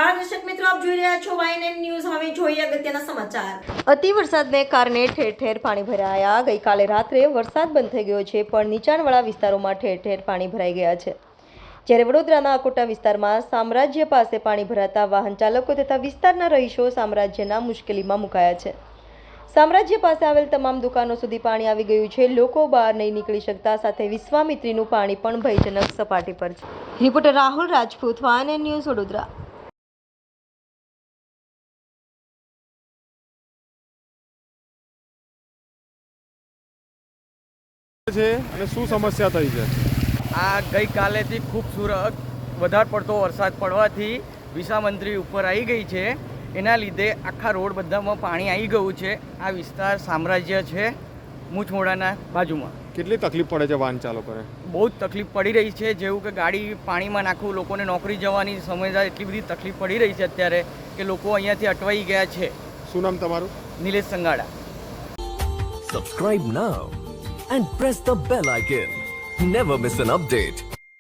નમસ્કાર દર્શક મિત્રો, આપ જોઈ રહ્યા છો YNN ન્યૂઝ। હવે જોઈએ અગત્યના સમાચાર। અતિ વરસાદને કારણે ઠેર ઠેર પાણી ભરાયા। ગઈકાલે રાત્રે વરસાદ બંધ થઈ ગયો છે, પણ નીચાણવાળા વિસ્તારોમાં ઠેર ઠેર પાણી ભરાઈ ગયા છે। જ્યારે વડોદરાના અકોટા વિસ્તારમાં સામ્રાજ્ય પાસે પાણી ભરાતા વાહન ચાલકો તથા વિસ્તારના રહીશો સામ્રાજ્યના મુશ્કેલીમાં મુકાયા છે। સામ્રાજ્ય પાસે આવેલ તમામ દુકાનો સુધી પાણી આવી ગયું છે। લોકો બહાર નહીં નીકળી શકતા, સાથે વિશ્વામિત્રીનું પાણી પણ ભયજનક સપાટી પર છે। Reporter Rahul Rajput, YNN news, Vadodara. છે અને શું સમસ્યા થઈ છે? આ ગઈકાલેથી ખૂબસૂરત વધારે પડતો વરસાદ પડવાથી વિશ્વામિત્રી ઉપર આવી ગઈ છે। એના લીધે આખા રોડ બધામાં પાણી આવી ગયું છે। આ વિસ્તાર સામ્રાજ્ય છે, મૂછમોડાના બાજુમાં। કેટલી તકલીફ પડે છે વાહન ચાલકોને? બહુ જ તકલીફ પડી રહી છે। જેવું કે ગાડી પાણીમાં નાખવું, લોકોને નોકરી જવાની સમયમાં એટલી બધી તકલીફ પડી રહી છે અત્યારે કે લોકો અહીંયાથી અટવાઈ ગયા છે। શું નામ તમારું? Nilesh Sangada. Subscribe now and press the bell icon. Never miss an update.